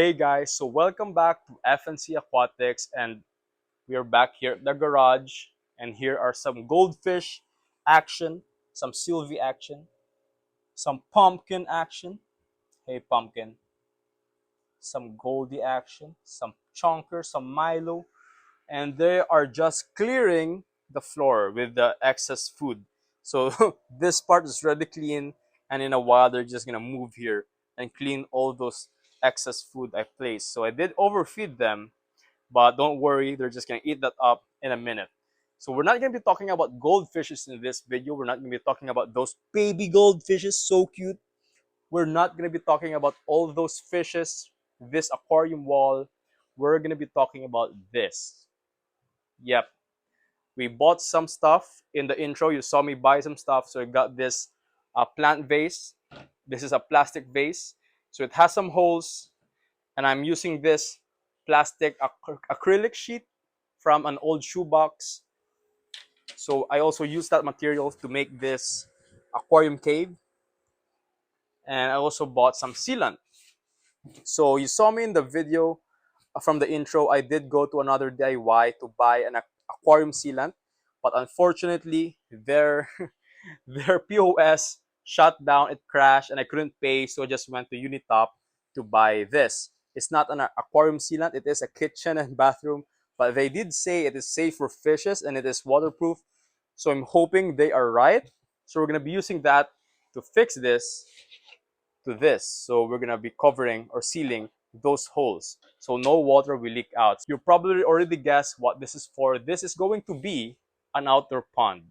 Hey guys, so welcome back to FNC Aquatics, and we are back here at the garage, and here are some goldfish action, some Sylvie action, some pumpkin action. Hey pumpkin, some Goldie action, some chonker, some Milo, and they are just clearing the floor with the excess food. So this part is ready clean, and in a while they're just gonna move here and clean all those excess food I placed. So I did overfeed them, but don't worry, they're just gonna eat that up in a minute. So we're not gonna be talking about goldfishes in this video. We're not gonna be talking about those baby goldfishes, so cute. We're not gonna be talking about all those fishes, this aquarium wall. We're gonna be talking about this. Yep, we bought some stuff in the intro. You saw me buy some stuff. So I got this plant vase. This is a plastic vase. So it has some holes, and I'm using this plastic acrylic sheet from an old shoebox. So I also use that material to make this aquarium cave. And I also bought some sealant. So you saw me in the video from the intro. I did go to another DIY to buy an aquarium sealant, but unfortunately their their POS shut down, it crashed, and I couldn't pay, so I just went to Unitop to buy this. It's not an aquarium sealant, it is a kitchen and bathroom, but they did say it is safe for fishes and it is waterproof, so I'm hoping they are right. So we're gonna be using that to fix this to this. So we're gonna be covering or sealing those holes so no water will leak out. You probably already guessed what this is for. This is going to be an outdoor pond.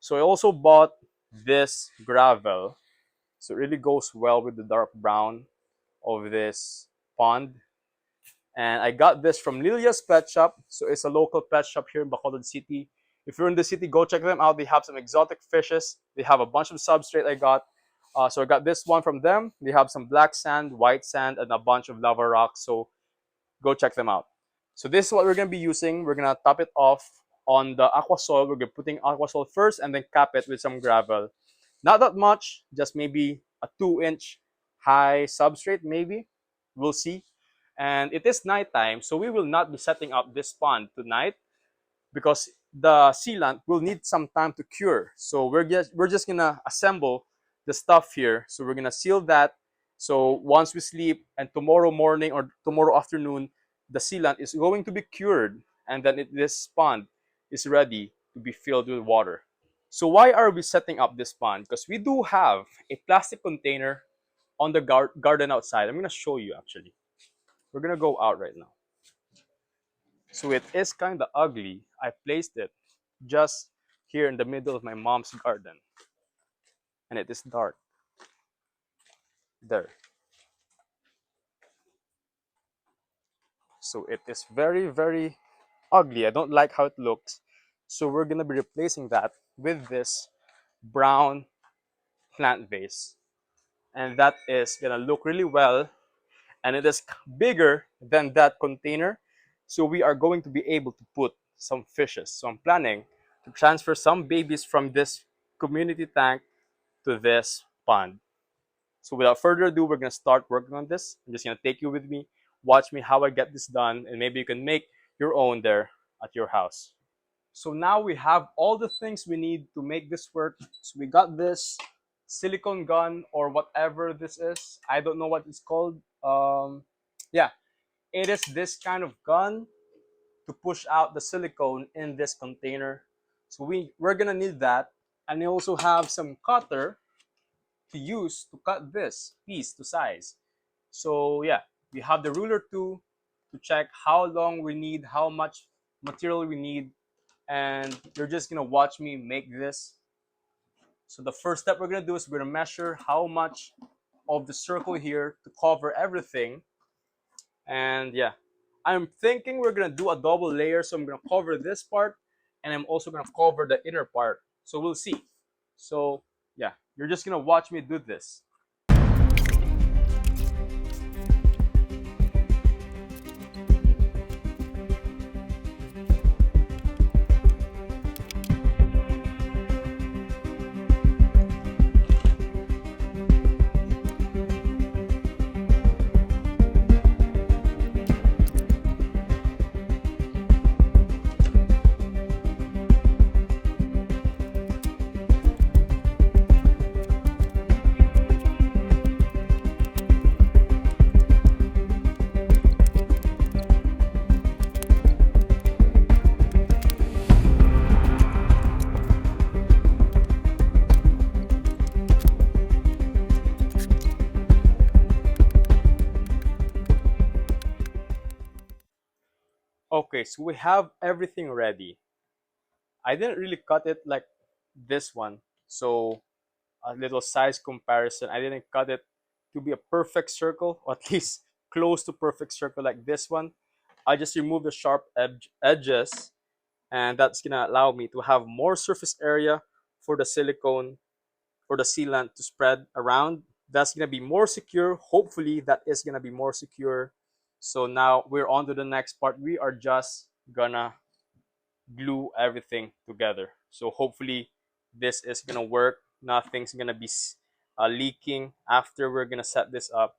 So I also bought this gravel. So it really goes well with the dark brown of this pond. And I got this from Lilia's Pet Shop. So it's a local pet shop here in Bacolod City. If you're in the city, go check them out. They have some exotic fishes. They have a bunch of substrate I got. So I got this one from them. They have some black sand, white sand, and a bunch of lava rocks. So go check them out. So this is what we're going to be using. We're going to top it off on the aqua soil. We're going to be putting aqua soil first and then cap it with some gravel. Not that much, just maybe a 2-inch high substrate, maybe. We'll see. And it is nighttime, so we will not be setting up this pond tonight because the sealant will need some time to cure. So we're just gonna assemble the stuff here. So we're gonna seal that. So once we sleep and tomorrow morning or tomorrow afternoon, the sealant is going to be cured, and then this pond is ready to be filled with water. So why are we setting up this pond? Because we do have a plastic container on the garden outside. I'm gonna show you actually. We're gonna go out right now. So it is kind of ugly. I placed it just here in the middle of my mom's garden, and it is dark there. So it is very, very ugly. I don't like how it looks. So we're gonna be replacing that with this brown plant vase, and that is gonna look really well, and it is bigger than that container. So we are going to be able to put some fishes. So I'm planning to transfer some babies from this community tank to this pond. So without further ado, we're gonna start working on this. I'm just gonna take you with me, watch me how I get this done, and maybe you can make your own there at your house. So now we have all the things we need to make this work. So we got this silicone gun or whatever this is. I don't know what it's called. Yeah, it is this kind of gun to push out the silicone in this container. So we're gonna need that. And we also have some cutter to use to cut this piece to size. So yeah, we have the ruler too to check how long we need, how much material we need, and you're just gonna watch me make this. So the first step we're gonna do is we're gonna measure how much of the circle here to cover everything. And yeah, I'm thinking we're gonna do a double layer, so I'm gonna cover this part and I'm also gonna cover the inner part, so we'll see. So yeah, you're just gonna watch me do this. Okay, so we have everything ready. I didn't really cut it like this one. So a little size comparison. I didn't cut it to be a perfect circle, or at least close to perfect circle like this one. I just removed the sharp edges, and that's gonna allow me to have more surface area for the silicone or the sealant to spread around. That's gonna be more secure. Hopefully, that is gonna be more secure. So now we're on to the next part. We are just gonna glue everything together. So hopefully this is gonna work. Nothing's gonna be leaking after we're gonna set this up.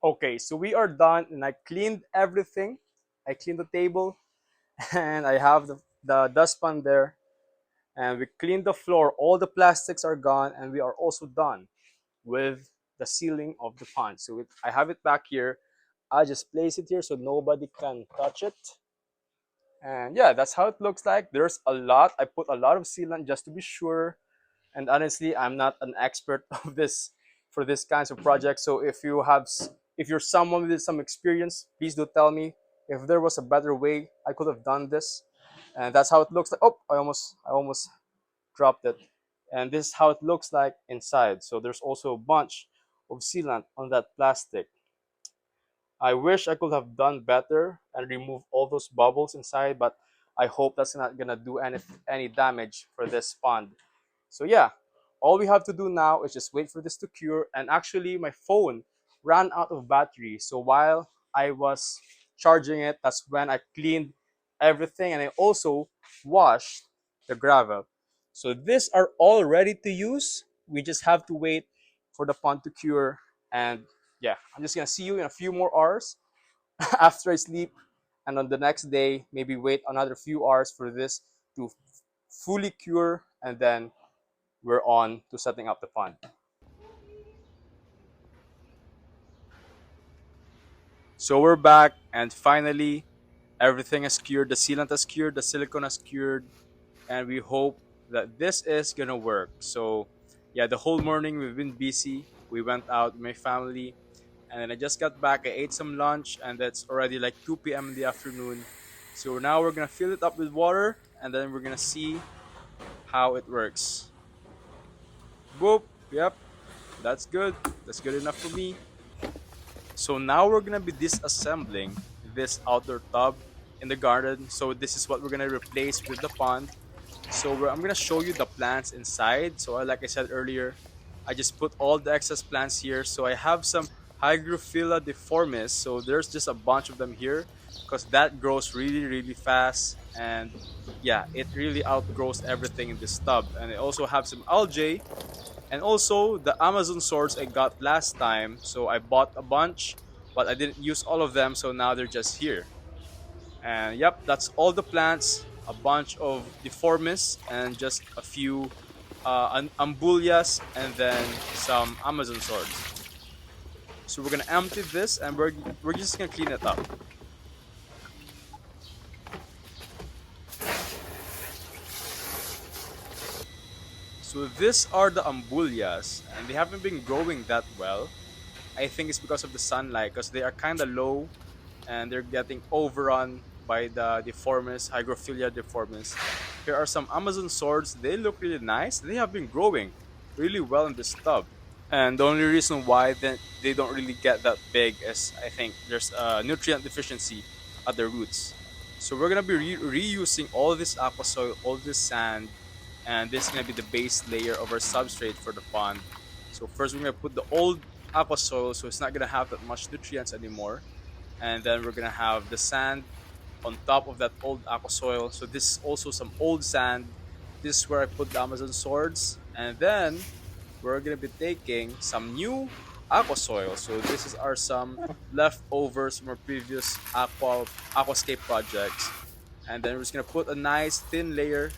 Okay, so we are done, and I cleaned everything. I cleaned the table, and I have the dustpan there, and we cleaned the floor. All the plastics are gone, and we are also done with the sealing of the pond. So I have it back here. I just place it here so nobody can touch it. And yeah, that's how it looks like. There's a lot. I put a lot of sealant just to be sure. And honestly, I'm not an expert of this for this kinds of projects. So if you're someone with some experience, please do tell me if there was a better way I could have done this. And that's how it looks like. Oh, I almost dropped it. And this is how it looks like inside. So there's also a bunch of sealant on that plastic. I wish I could have done better and remove all those bubbles inside, but I hope that's not gonna do any damage for this pond. So yeah, all we have to do now is just wait for this to cure. And actually, my phone ran out of battery. So while I was charging it, that's when I cleaned everything, and I also washed the gravel. So these are all ready to use. We just have to wait for the pond to cure. And yeah, I'm just gonna see you in a few more hours after I sleep. And on the next day, maybe wait another few hours for this to fully cure, and then we're on to setting up the pond. So we're back, and finally, everything is cured. The sealant has cured, the silicone has cured, and we hope that this is gonna work. So, yeah, the whole morning we've been busy. We went out with my family, and then I just got back. I ate some lunch, and that's already like 2 p.m. in the afternoon. So now we're gonna fill it up with water, and then we're gonna see how it works. Boop. Yep, that's good. That's good enough for me. So now we're gonna be disassembling this outdoor tub in the garden. So this is what we're gonna replace with the pond. So I'm gonna show you the plants inside. So like I said earlier, I just put all the excess plants here. So I have some Hygrophila deformis. So there's just a bunch of them here because that grows really, really fast. And yeah, it really outgrows everything in this tub. And I also have some algae, and also the Amazon swords I got last time. So I bought a bunch, but I didn't use all of them. So now they're just here. And yep, that's all the plants, a bunch of deformis, and just a few ambulias, and then some Amazon swords. So we're gonna empty this, and we're just gonna clean it up. So these are the ambulias, and they haven't been growing that well. I think it's because of the sunlight, because they are kind of low, and they're getting overrun by the deformis, Hygrophila deformis. Here are some Amazon swords. They look really nice. They have been growing really well in this tub. And the only reason why they don't really get that big is I think there's a nutrient deficiency at the roots. So we're gonna be reusing all this aqua soil, all this sand, and this is gonna be the base layer of our substrate for the pond. So first we're gonna put the old aqua soil, so it's not gonna have that much nutrients anymore, and then we're gonna have the sand on top of that old aqua soil. So this is also some old sand. This is where I put the Amazon swords, and then we're gonna be taking some new aqua soil. So this is our some leftovers from our previous aquascape projects. And then we're just gonna put a nice thin layer,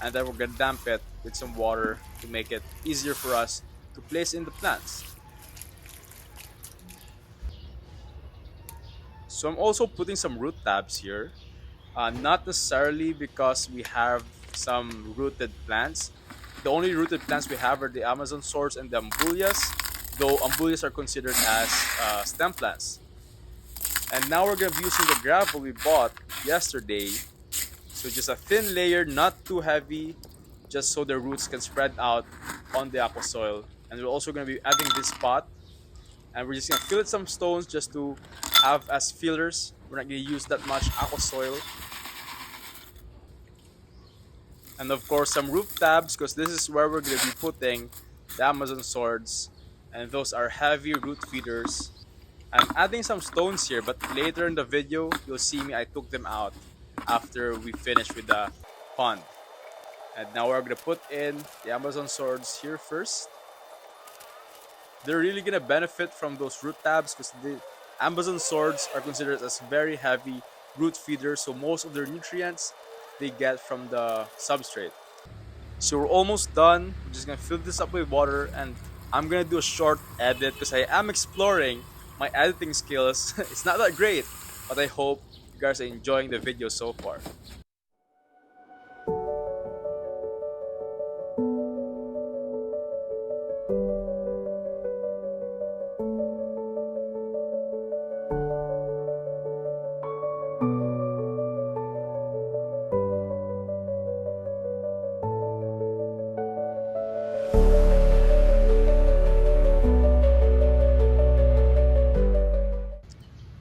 and then we're gonna damp it with some water to make it easier for us to place in the plants. So I'm also putting some root tabs here. Not necessarily because we have some rooted plants. The only rooted plants we have are the Amazon swords and the Ambullias, though Ambullias are considered as stem plants. And now we're going to be using the gravel we bought yesterday. So just a thin layer, not too heavy, just so the roots can spread out on the aqua soil. And we're also going to be adding this pot, and we're just going to fill it some stones just to have as fillers. We're not going to use that much aqua soil. And of course some roof tabs, because this is where we're going to be putting the Amazon swords, and those are heavy root feeders. I'm adding some stones here, but later in the video you'll see me I took them out after we finish with the pond. And now we're going to put in the Amazon swords here first. They're really going to benefit from those root tabs because the Amazon swords are considered as very heavy root feeders, so most of their nutrients they get from the substrate. So we're almost done. We're just gonna fill this up with water, and I'm gonna do a short edit because I am exploring my editing skills. It's not that great, but I hope you guys are enjoying the video so far.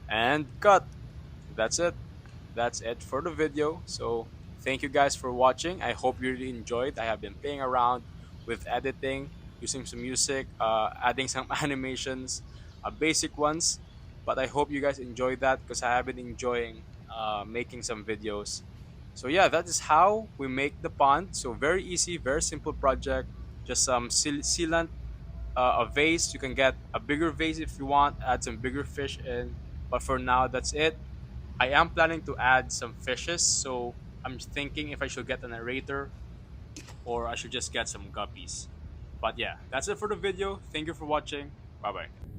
And cut. That's it. That's it for the video. So thank you guys for watching. I hope you really enjoyed. I have been playing around with editing, using some music, adding some animations, basic ones. But I hope you guys enjoyed that because I have been enjoying making some videos. So yeah, that is how we make the pond. So very easy, very simple project. Just some sealant, a vase. You can get a bigger vase if you want. Add some bigger fish in. But for now, that's it. I am planning to add some fishes, so I'm thinking if I should get a narrator or I should just get some guppies. But yeah, that's it for the video. Thank you for watching. Bye bye.